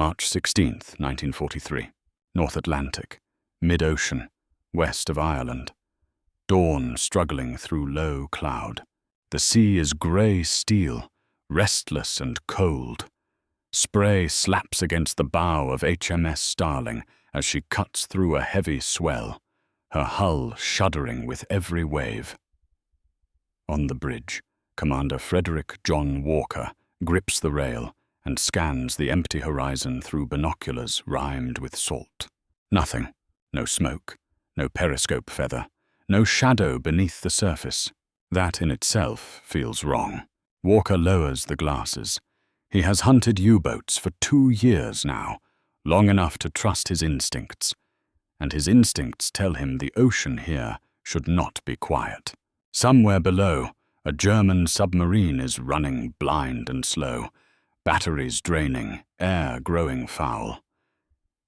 March 16th, 1943. North Atlantic, mid-ocean, west of Ireland. Dawn struggling through low cloud. The sea is grey steel, restless and cold. Spray slaps against the bow of HMS Starling as she cuts through a heavy swell, her hull shuddering with every wave. On the bridge, Commander Frederick John Walker grips the rail and scans the empty horizon through binoculars rimed with salt. Nothing. No smoke, no periscope feather, no shadow beneath the surface. That in itself feels wrong. Walker lowers the glasses. He has hunted U-boats for 2 years now, long enough to trust his instincts. And his instincts tell him the ocean here should not be quiet. Somewhere below, a German submarine is running blind and slow, batteries draining, air growing foul.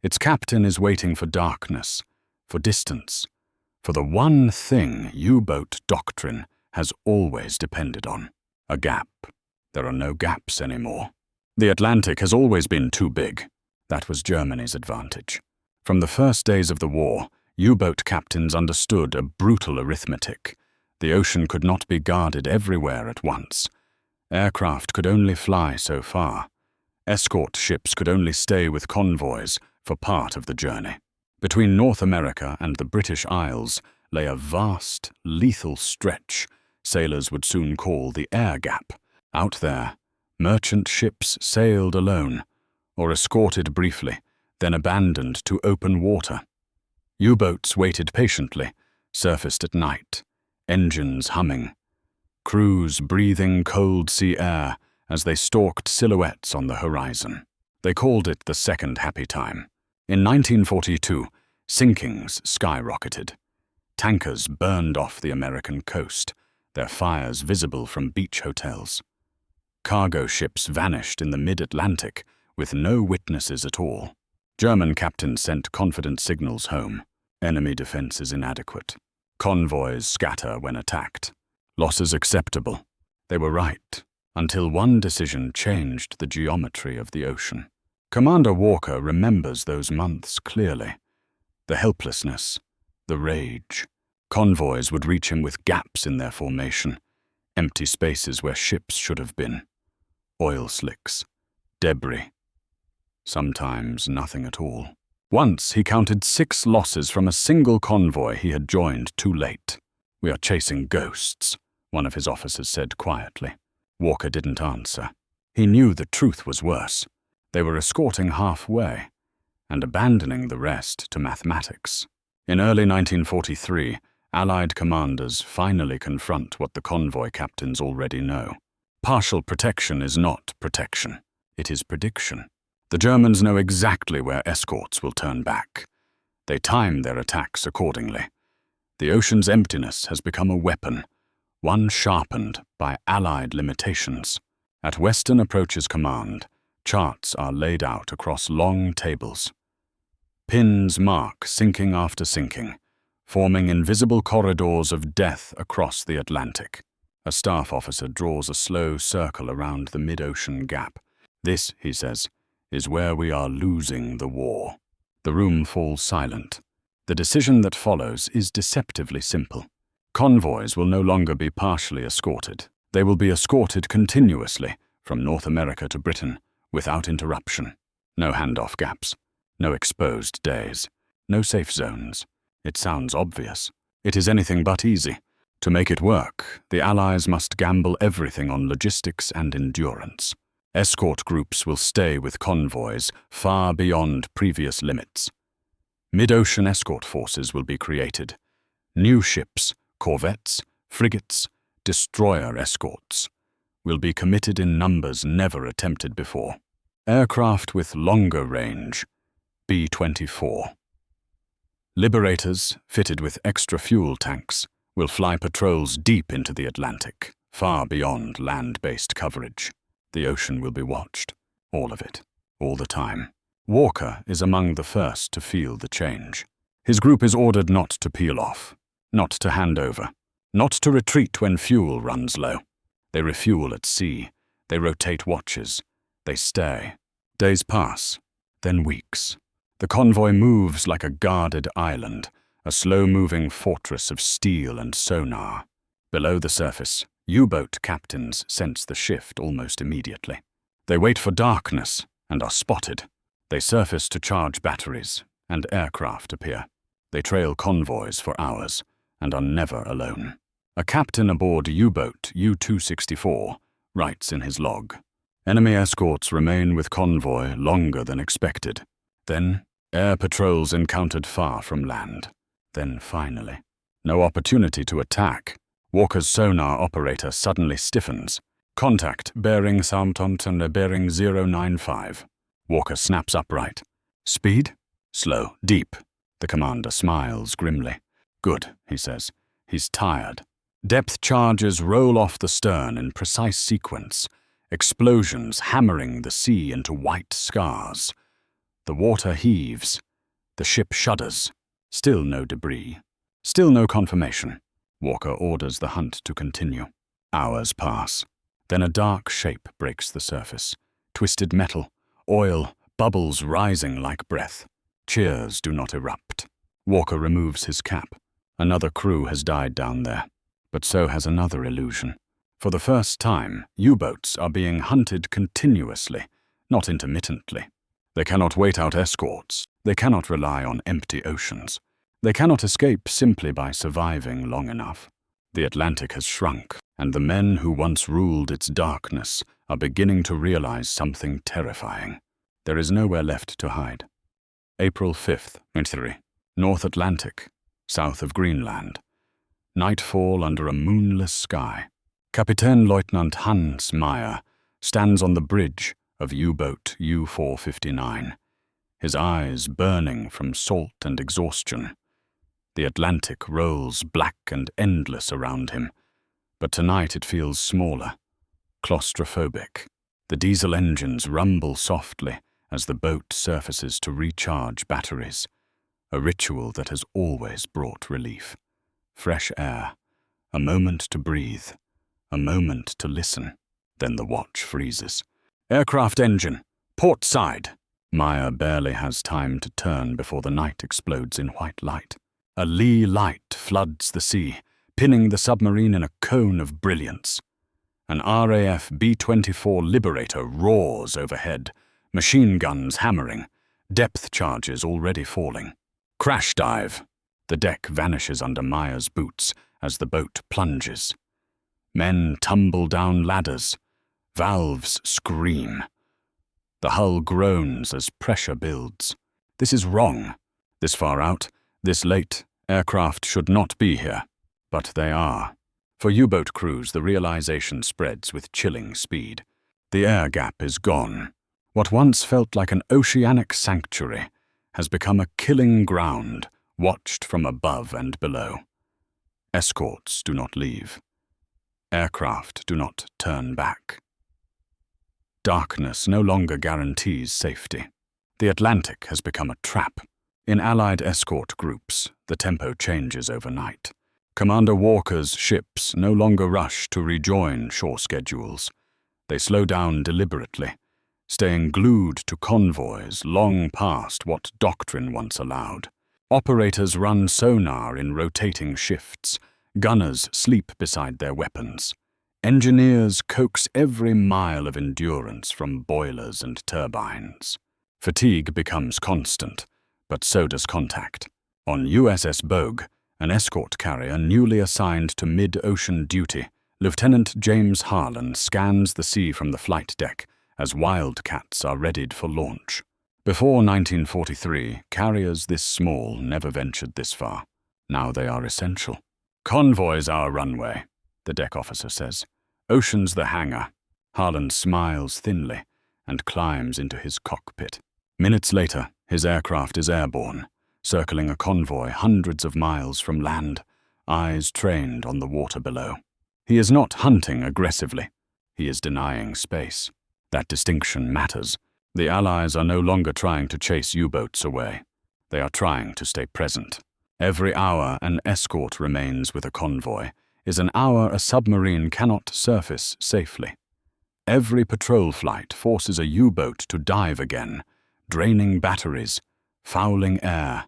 Its captain is waiting for darkness, for distance, for the one thing U-boat doctrine has always depended on: a gap. There are no gaps anymore. The Atlantic has always been too big. That was Germany's advantage. From the first days of the war, U-boat captains understood a brutal arithmetic. The ocean could not be guarded everywhere at once. Aircraft could only fly so far. Escort ships could only stay with convoys for part of the journey. Between North America and the British Isles lay a vast, lethal stretch sailors would soon call the air gap. Out there, merchant ships sailed alone, or escorted briefly, then abandoned to open water. U-boats waited patiently, surfaced at night, engines humming, crews breathing cold sea air as they stalked silhouettes on the horizon. They called it the second happy time. In 1942, sinkings skyrocketed. Tankers burned off the American coast, their fires visible from beach hotels. Cargo ships vanished in the mid-Atlantic with no witnesses at all. German captains sent confident signals home. Enemy defenses inadequate. Convoys scatter when attacked. Losses acceptable. They were right, until one decision changed the geometry of the ocean. Commander Walker remembers those months clearly. The helplessness, the rage. Convoys would reach him with gaps in their formation, empty spaces where ships should have been. Oil slicks, debris. Sometimes nothing at all. Once he counted 6 losses from a single convoy he had joined too late. "We are chasing ghosts," one of his officers said quietly. Walker didn't answer. He knew the truth was worse. They were escorting halfway and abandoning the rest to mathematics. In early 1943, Allied commanders finally confront what the convoy captains already know. Partial protection is not protection. It is prediction. The Germans know exactly where escorts will turn back. They time their attacks accordingly. The ocean's emptiness has become a weapon, one sharpened by Allied limitations. At Western Approach's command, charts are laid out across long tables. Pins mark sinking after sinking, forming invisible corridors of death across the Atlantic. A staff officer draws a slow circle around the mid-ocean gap. "This," he says, "is where we are losing the war." The room falls silent. The decision that follows is deceptively simple. Convoys will no longer be partially escorted. They will be escorted continuously from North America to Britain, without interruption. No handoff gaps. No exposed days. No safe zones. It sounds obvious. It is anything but easy. To make it work, the Allies must gamble everything on logistics and endurance. Escort groups will stay with convoys far beyond previous limits. Mid-ocean escort forces will be created. New ships, corvettes, frigates, destroyer escorts will be committed in numbers never attempted before. Aircraft with longer range, B-24. Liberators, fitted with extra fuel tanks, will fly patrols deep into the Atlantic, far beyond land-based coverage. The ocean will be watched, all of it, all the time. Walker is among the first to feel the change. His group is ordered not to peel off, not to hand over, not to retreat when fuel runs low. They refuel at sea, they rotate watches, they stay. Days pass, then weeks. The convoy moves like a guarded island, a slow-moving fortress of steel and sonar. Below the surface, U-boat captains sense the shift almost immediately. They wait for darkness and are spotted. They surface to charge batteries, and aircraft appear. They trail convoys for hours and are never alone. A captain aboard U-boat U-264 writes in his log, "Enemy escorts remain with convoy longer than expected. Then, air patrols encountered far from land. Then finally, no opportunity to attack. Walker's sonar operator suddenly stiffens. Contact bearing Southampton bearing 095. Walker snaps upright. Speed? Slow, deep. The commander smiles grimly. Good, he says. He's tired. Depth charges roll off the stern in precise sequence, explosions hammering the sea into white scars. The water heaves. The ship shudders. Still no debris. Still no confirmation. Walker orders the hunt to continue. Hours pass. Then a dark shape breaks the surface. Twisted metal, oil, bubbles rising like breath. Cheers do not erupt. Walker removes his cap. Another crew has died down there. But so has another illusion. For the first time, U-boats are being hunted continuously, not intermittently. They cannot wait out escorts. They cannot rely on empty oceans. They cannot escape simply by surviving long enough. The Atlantic has shrunk, and the men who once ruled its darkness are beginning to realize something terrifying. There is nowhere left to hide. April 5th, 1943. North Atlantic, south of Greenland. Nightfall under a moonless sky. Kapitänleutnant Hans Meyer stands on the bridge of U-boat U-459, his eyes burning from salt and exhaustion. The Atlantic rolls black and endless around him, but tonight it feels smaller, claustrophobic. The diesel engines rumble softly as the boat surfaces to recharge batteries, a ritual that has always brought relief. Fresh air, a moment to breathe, a moment to listen. Then the watch freezes. Aircraft engine, port side. Meyer barely has time to turn before the night explodes in white light. A lee light floods the sea, pinning the submarine in a cone of brilliance. An RAF B-24 Liberator roars overhead, machine guns hammering, depth charges already falling. Crash dive. The deck vanishes under Meyer's boots as the boat plunges. Men tumble down ladders. Valves scream. The hull groans as pressure builds. This is wrong. This far out, this late, aircraft should not be here. But they are. For U-boat crews, the realization spreads with chilling speed. The air gap is gone. What once felt like an oceanic sanctuary has become a killing ground, watched from above and below. Escorts do not leave. Aircraft do not turn back. Darkness no longer guarantees safety. The Atlantic has become a trap. In Allied escort groups, the tempo changes overnight. Commander Walker's ships no longer rush to rejoin shore schedules. They slow down deliberately, staying glued to convoys long past what doctrine once allowed. Operators run sonar in rotating shifts. Gunners sleep beside their weapons. Engineers coax every mile of endurance from boilers and turbines. Fatigue becomes constant, but so does contact. On USS Bogue, an escort carrier newly assigned to mid-ocean duty, Lieutenant James Harlan scans the sea from the flight deck as Wildcats are readied for launch. Before 1943, carriers this small never ventured this far. Now they are essential. Convoy's our runway, the deck officer says. Ocean's the hangar. Harlan smiles thinly and climbs into his cockpit. Minutes later, his aircraft is airborne, circling a convoy hundreds of miles from land, eyes trained on the water below. He is not hunting aggressively. He is denying space. That distinction matters. The Allies are no longer trying to chase U-boats away. They are trying to stay present. Every hour an escort remains with a convoy is an hour a submarine cannot surface safely. Every patrol flight forces a U-boat to dive again, draining batteries, fouling air,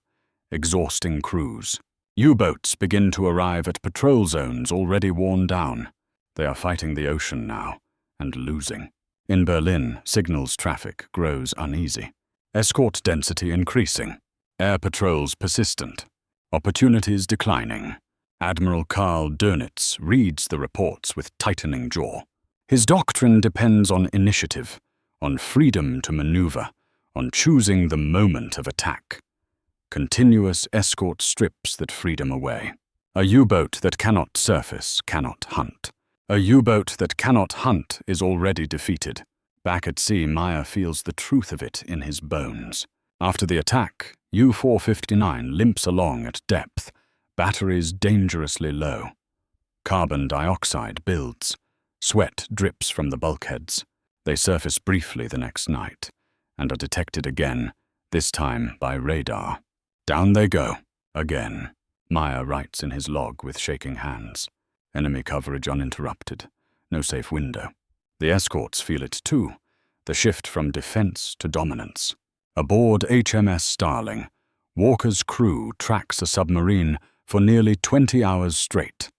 exhausting crews. U-boats begin to arrive at patrol zones already worn down. They are fighting the ocean now, and losing. In Berlin, signals traffic grows uneasy. Escort density increasing. Air patrols persistent. Opportunities declining. Admiral Karl Dönitz reads the reports with tightening jaw. His doctrine depends on initiative, on freedom to maneuver, on choosing the moment of attack. Continuous escort strips that freedom away. A U-boat that cannot surface cannot hunt. A U-boat that cannot hunt is already defeated. Back at sea, Meyer feels the truth of it in his bones. After the attack, U-459 limps along at depth, batteries dangerously low. Carbon dioxide builds. Sweat drips from the bulkheads. They surface briefly the next night, and are detected again, this time by radar. Down they go, again. Meyer writes in his log with shaking hands. Enemy coverage uninterrupted. No safe window. The escorts feel it too, the shift from defense to dominance. Aboard HMS Starling, Walker's crew tracks a submarine for nearly 20 hours straight.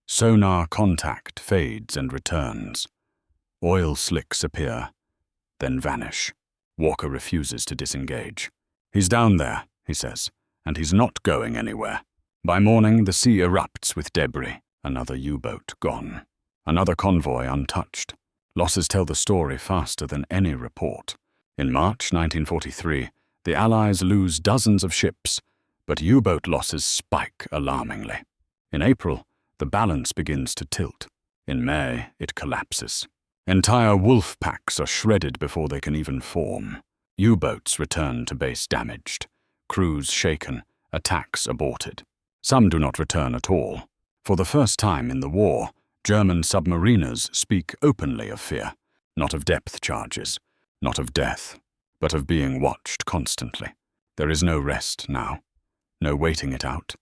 Sonar contact fades and returns. Oil slicks appear, then vanish. Walker refuses to disengage. He's down there, he says, and he's not going anywhere. By morning, the sea erupts with debris. Another U-boat gone. Another convoy untouched. Losses tell the story faster than any report. In March 1943, the Allies lose dozens of ships, but U-boat losses spike alarmingly. In April, the balance begins to tilt. In May, it collapses. Entire wolf packs are shredded before they can even form. U-boats return to base damaged. Crews shaken, attacks aborted. Some do not return at all. For the first time in the war, German submariners speak openly of fear, not of depth charges, not of death, but of being watched constantly. There is no rest now, no waiting it out,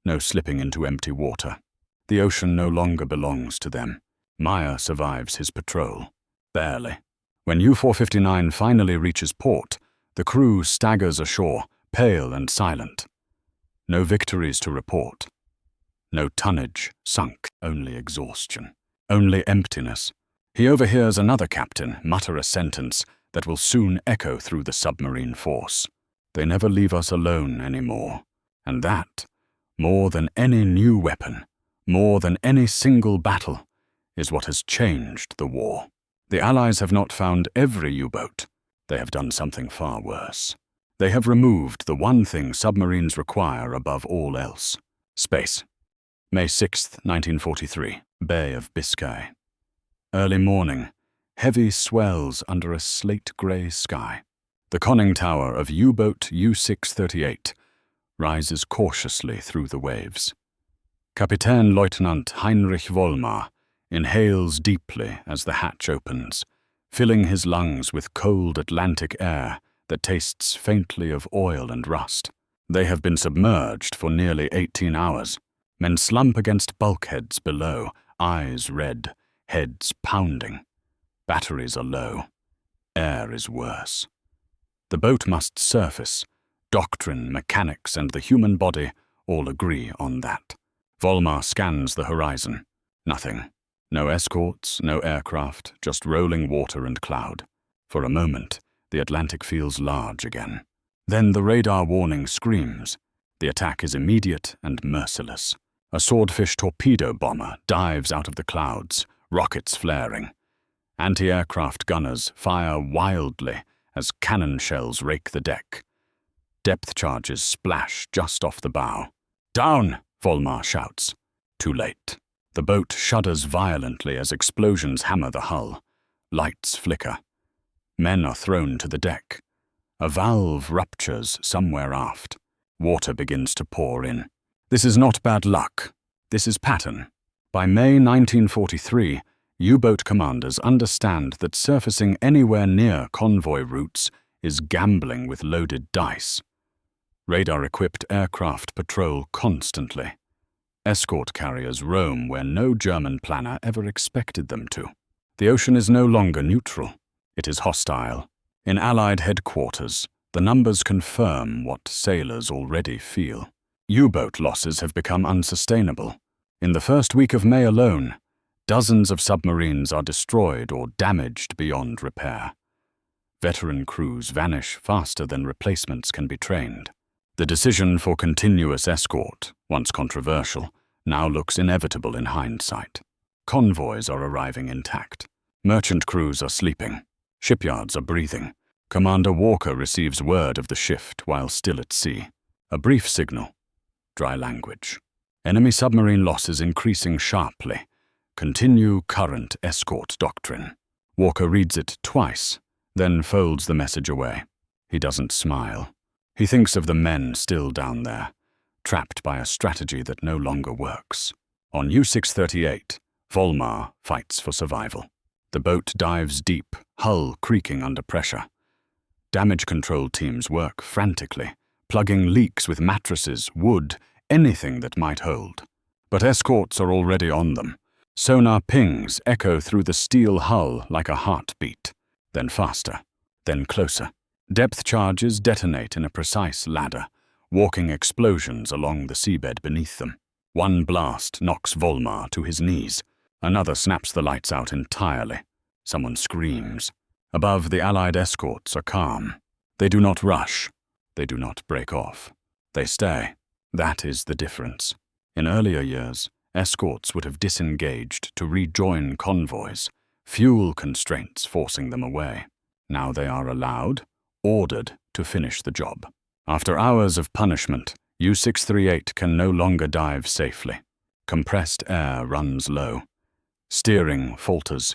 no slipping into empty water. The ocean no longer belongs to them. Meyer survives his patrol, barely. When U-459 finally reaches port, the crew staggers ashore, pale and silent. No victories to report. No tonnage sunk, only exhaustion, only emptiness. He overhears another captain mutter a sentence that will soon echo through the submarine force. They never leave us alone anymore. And that, more than any new weapon, more than any single battle, is what has changed the war. The Allies have not found every U-boat. They have done something far worse. They have removed the one thing submarines require above all else: space. May 6, 1943, Bay of Biscay. Early morning, heavy swells under a slate-grey sky. The conning tower of U-boat U-638 rises cautiously through the waves. Kapitänleutnant Heinrich Vollmar inhales deeply as the hatch opens, filling his lungs with cold Atlantic air that tastes faintly of oil and rust. They have been submerged for nearly 18 hours. Men slump against bulkheads below, eyes red, heads pounding. Batteries are low. Air is worse. The boat must surface. Doctrine, mechanics, and the human body all agree on that. Vollmar scans the horizon. Nothing. No escorts, no aircraft, just rolling water and cloud. For a moment, the Atlantic feels large again. Then the radar warning screams. The attack is immediate and merciless. A swordfish torpedo bomber dives out of the clouds, rockets flaring. Anti-aircraft gunners fire wildly as cannon shells rake the deck. Depth charges splash just off the bow. "Down!" Vollmar shouts. Too late. The boat shudders violently as explosions hammer the hull. Lights flicker. Men are thrown to the deck. A valve ruptures somewhere aft. Water begins to pour in. This is not bad luck. This is pattern. By May 1943, U-boat commanders understand that surfacing anywhere near convoy routes is gambling with loaded dice. Radar-equipped aircraft patrol constantly. Escort carriers roam where no German planner ever expected them to. The ocean is no longer neutral. It is hostile, In Allied headquarters, the numbers confirm what sailors already feel. U-boat losses have become unsustainable. In the first week of May alone, dozens of submarines are destroyed or damaged beyond repair. Veteran crews vanish faster than replacements can be trained. The decision for continuous escort, once controversial, now looks inevitable in hindsight. Convoys are arriving intact. Merchant crews are sleeping. Shipyards are breathing. Commander Walker receives word of the shift while still at sea. A brief signal. Dry language. Enemy submarine losses increasing sharply. Continue current escort doctrine. Walker reads it twice, then folds the message away. He doesn't smile. He thinks of the men still down there, trapped by a strategy that no longer works. On U-638, Volmar fights for survival. The boat dives deep, hull creaking under pressure. Damage control teams work frantically, plugging leaks with mattresses, wood, anything that might hold. But escorts are already on them. Sonar pings echo through the steel hull like a heartbeat. Then faster, then closer. Depth charges detonate in a precise ladder, walking explosions along the seabed beneath them. One blast knocks Volmar to his knees. Another snaps the lights out entirely. Someone screams. Above, the Allied escorts are calm. They do not rush. They do not break off. They stay. That is the difference. In earlier years, escorts would have disengaged to rejoin convoys, fuel constraints forcing them away. Now they are allowed, ordered to finish the job. After hours of punishment, U-638 can no longer dive safely. Compressed air runs low. Steering falters.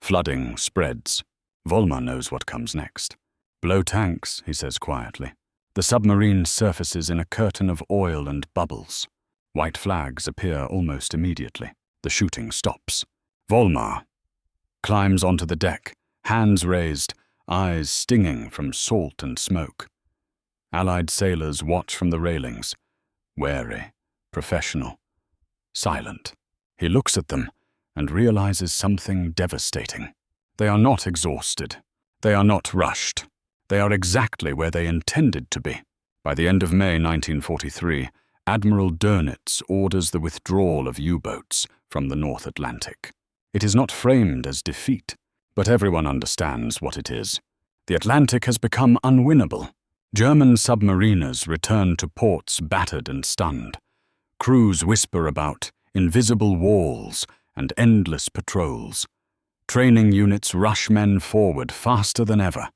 Flooding spreads. Volmar knows what comes next. Blow tanks, he says quietly. The submarine surfaces in a curtain of oil and bubbles. White flags appear almost immediately. The shooting stops. Volmar climbs onto the deck, hands raised, eyes stinging from salt and smoke. Allied sailors watch from the railings, wary, professional, silent. He looks at them and realizes something devastating. They are not exhausted. They are not rushed. They are exactly where they intended to be. By the end of May 1943, Admiral Dönitz orders the withdrawal of U-boats from the North Atlantic. It is not framed as defeat, but everyone understands what it is. The Atlantic has become unwinnable. German submariners return to ports battered and stunned. Crews whisper about invisible walls and endless patrols. Training units rush men forward faster than ever.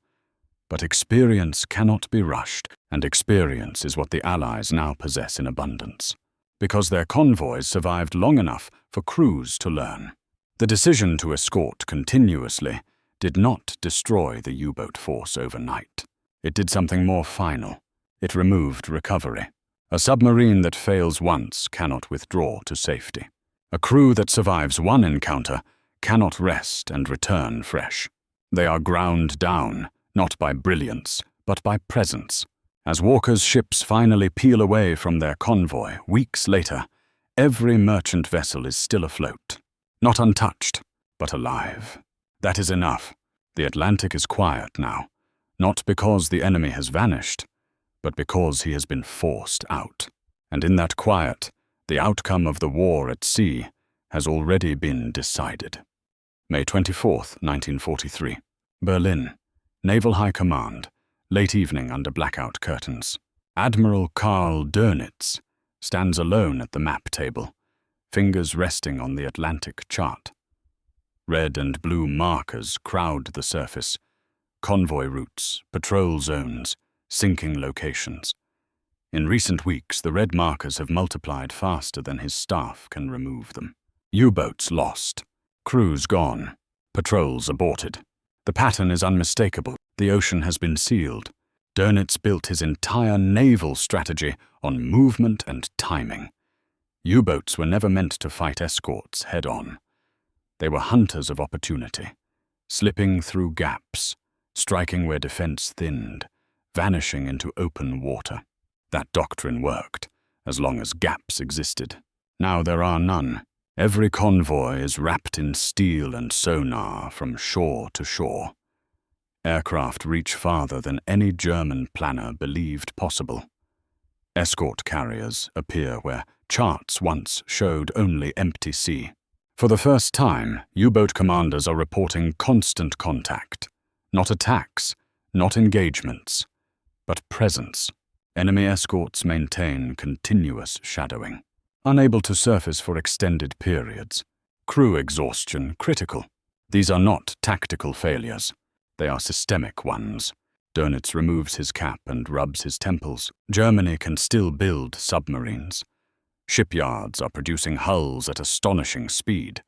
But experience cannot be rushed, and experience is what the Allies now possess in abundance, because their convoys survived long enough for crews to learn. The decision to escort continuously did not destroy the U-boat force overnight. It did something more final. It removed recovery. A submarine that fails once cannot withdraw to safety. A crew that survives one encounter cannot rest and return fresh. They are ground down, not by brilliance, but by presence. As Walker's ships finally peel away from their convoy weeks later, every merchant vessel is still afloat. Not untouched, but alive. That is enough. The Atlantic is quiet now, not because the enemy has vanished, but because he has been forced out. And in that quiet, the outcome of the war at sea has already been decided. May 24th, 1943. Berlin. Naval High Command. Late evening under blackout curtains. Admiral Karl Dönitz stands alone at the map table, fingers resting on the Atlantic chart. Red and blue markers crowd the surface. Convoy routes, patrol zones, sinking locations. In recent weeks, the red markers have multiplied faster than his staff can remove them. U-boats lost. Crews gone. Patrols aborted. The pattern is unmistakable. The ocean has been sealed. Dönitz built his entire naval strategy on movement and timing. U-boats were never meant to fight escorts head-on. They were hunters of opportunity, slipping through gaps, striking where defense thinned, vanishing into open water. That doctrine worked, as long as gaps existed. Now there are none. Every convoy is wrapped in steel and sonar from shore to shore. Aircraft reach farther than any German planner believed possible. Escort carriers appear where charts once showed only empty sea. For the first time, U-boat commanders are reporting constant contact. Not attacks, not engagements, but presence. Enemy escorts maintain continuous shadowing, unable to surface for extended periods. Crew exhaustion critical. These are not tactical failures. They are systemic ones. Dönitz removes his cap and rubs his temples. Germany can still build submarines. Shipyards are producing hulls at astonishing speed.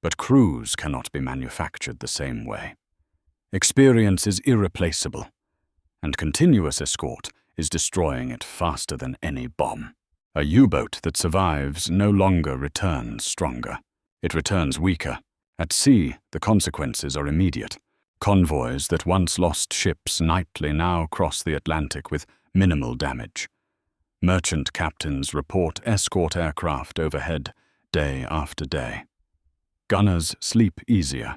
But crews cannot be manufactured the same way. Experience is irreplaceable, and continuous escort is destroying it faster than any bomb. A U-boat that survives no longer returns stronger. It returns weaker. At sea, the consequences are immediate. Convoys that once lost ships nightly now cross the Atlantic with minimal damage. Merchant captains report escort aircraft overhead day after day. Gunners sleep easier.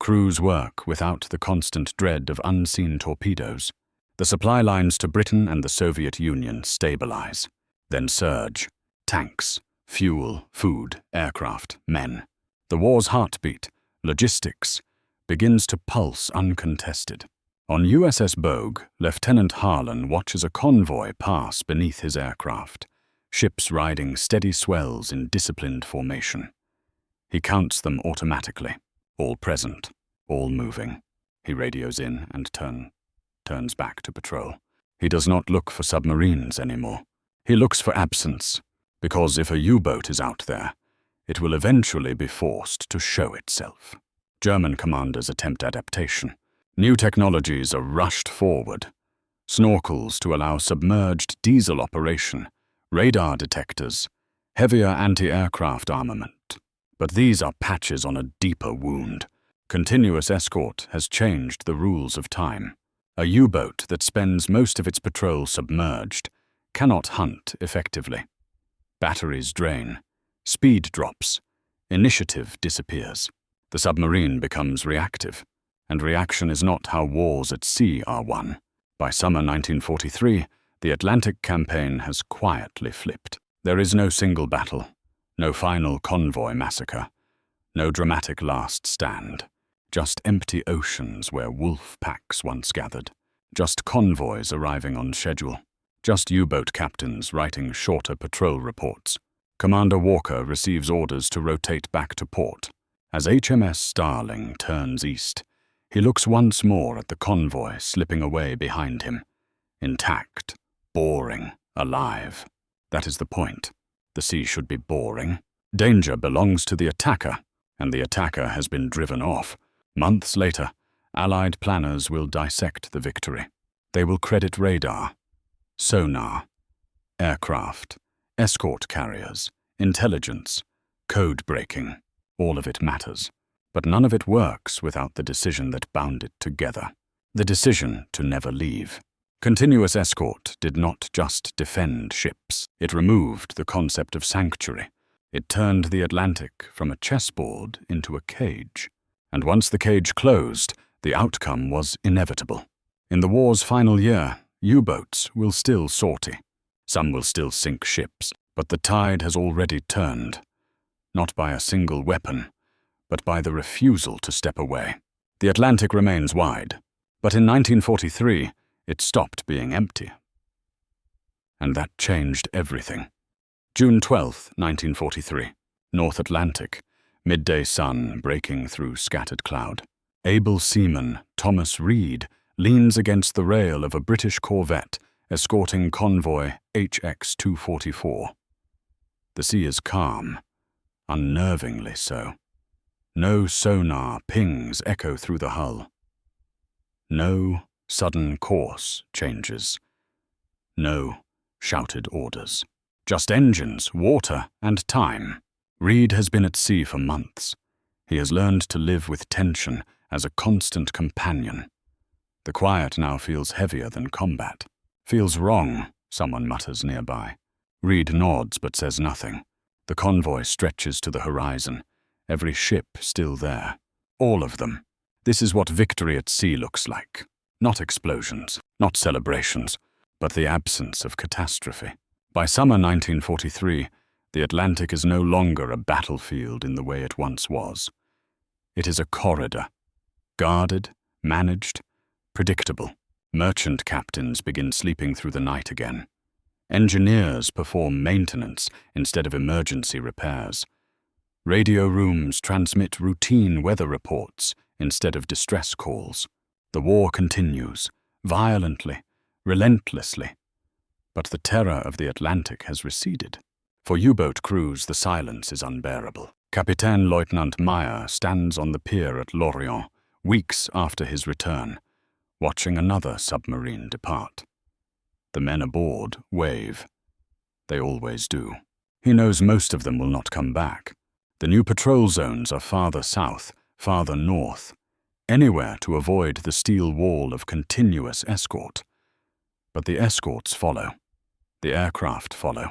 Crews work without the constant dread of unseen torpedoes. The supply lines to Britain and the Soviet Union stabilize, then surge. Tanks, fuel, food, aircraft, men. The war's heartbeat, logistics, begins to pulse uncontested. On USS Bogue, Lieutenant Harlan watches a convoy pass beneath his aircraft, ships riding steady swells in disciplined formation. He counts them automatically, all present, all moving. He radios in and turns back to patrol. He does not look for submarines anymore. He looks for absence, because if a U-boat is out there, it will eventually be forced to show itself. German commanders attempt adaptation. New technologies are rushed forward. Snorkels to allow submerged diesel operation, radar detectors, heavier anti-aircraft armament. But these are patches on a deeper wound. Continuous escort has changed the rules of time. A U-boat that spends most of its patrol submerged cannot hunt effectively. Batteries drain, speed drops, initiative disappears. The submarine becomes reactive, and reaction is not how wars at sea are won. By summer 1943, the Atlantic campaign has quietly flipped. There is no single battle, no final convoy massacre, no dramatic last stand, just empty oceans where wolf packs once gathered, just convoys arriving on schedule, just U-boat captains writing shorter patrol reports. Commander Walker receives orders to rotate back to port. As HMS Starling turns east, he looks once more at the convoy slipping away behind him. Intact, boring, alive. That is the point. The sea should be boring. Danger belongs to the attacker, and the attacker has been driven off. Months later, Allied planners will dissect the victory. They will credit radar, sonar, aircraft, escort carriers, intelligence, code breaking. All of it matters, but none of it works without the decision that bound it together. The decision to never leave. Continuous escort did not just defend ships. It removed the concept of sanctuary. It turned the Atlantic from a chessboard into a cage. And once the cage closed, the outcome was inevitable. In the war's final year, U-boats will still sortie. Some will still sink ships, but the tide has already turned. Not by a single weapon, but by the refusal to step away. The Atlantic remains wide, but in 1943, it stopped being empty. And that changed everything. June 12, 1943, North Atlantic, midday sun breaking through scattered cloud. Able seaman Thomas Reed leans against the rail of a British corvette escorting convoy HX-244. The sea is calm, unnervingly so. No sonar pings echo through the hull. No sudden course changes. No shouted orders. Just engines, water, and time. Reed has been at sea for months. He has learned to live with tension as a constant companion. The quiet now feels heavier than combat. Feels wrong, someone mutters nearby. Reed nods but says nothing. The convoy stretches to the horizon, every ship still there. All of them. This is what victory at sea looks like. Not explosions, not celebrations, but the absence of catastrophe. By summer 1943, the Atlantic is no longer a battlefield in the way it once was. It is a corridor, guarded, managed, predictable. Merchant captains begin sleeping through the night again. Engineers perform maintenance instead of emergency repairs. Radio rooms transmit routine weather reports instead of distress calls. The war continues, violently, relentlessly. But the terror of the Atlantic has receded. For U-boat crews, the silence is unbearable. Capitaine Lieutenant Meyer stands on the pier at Lorient, weeks after his return, watching another submarine depart. The men aboard wave. They always do. He knows most of them will not come back. The new patrol zones are farther south, farther north, anywhere to avoid the steel wall of continuous escort. But the escorts follow. The aircraft follow.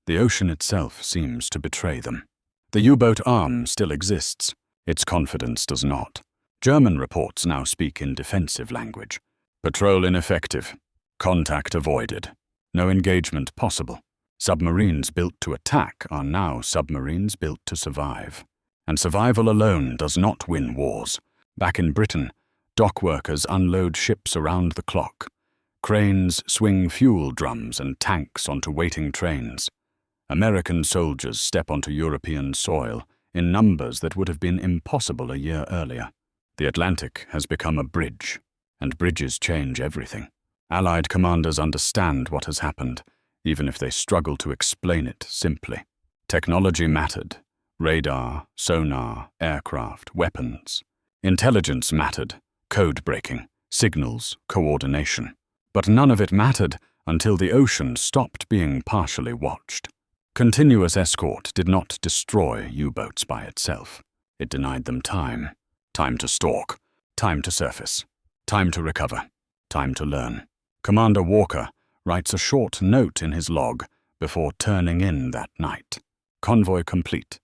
The ocean itself seems to betray them. The U-boat arm still exists. Its confidence does not. German reports now speak in defensive language. Patrol ineffective. Contact avoided. No engagement possible. Submarines built to attack are now submarines built to survive. And survival alone does not win wars. Back in Britain, dock workers unload ships around the clock. Cranes swing fuel drums and tanks onto waiting trains. American soldiers step onto European soil in numbers that would have been impossible a year earlier. The Atlantic has become a bridge, and bridges change everything. Allied commanders understand what has happened, even if they struggle to explain it simply. Technology mattered. Radar, sonar, aircraft, weapons. Intelligence mattered. Code breaking, signals, coordination. But none of it mattered until the ocean stopped being partially watched. Continuous escort did not destroy U-boats by itself. It denied them time. Time to stalk. Time to surface. Time to recover. Time to learn. Commander Walker writes a short note in his log before turning in that night. Convoy complete.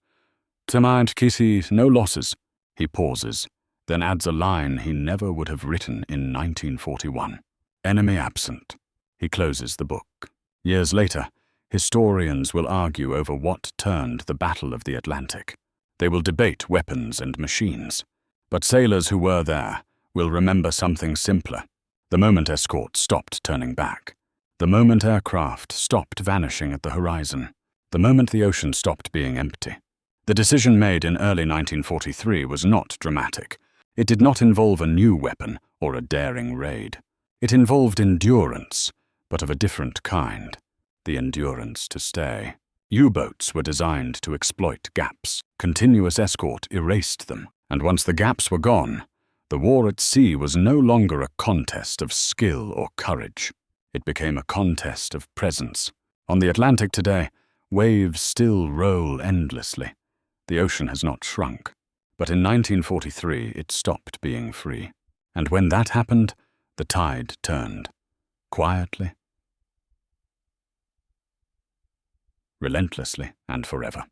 Tonight, Kissy, no losses. He pauses, then adds a line he never would have written in 1941. Enemy absent. He closes the book. Years later, historians will argue over what turned the Battle of the Atlantic. They will debate weapons and machines. But sailors who were there will remember something simpler. The moment escorts stopped turning back. The moment aircraft stopped vanishing at the horizon. The moment the ocean stopped being empty. The decision made in early 1943 was not dramatic. It did not involve a new weapon or a daring raid. It involved endurance, but of a different kind. The endurance to stay. U-boats were designed to exploit gaps. Continuous escort erased them. And once the gaps were gone, the war at sea was no longer a contest of skill or courage. It became a contest of presence. On the Atlantic today, waves still roll endlessly. The ocean has not shrunk. But in 1943, it stopped being free. And when that happened, the tide turned. Quietly, relentlessly, and forever.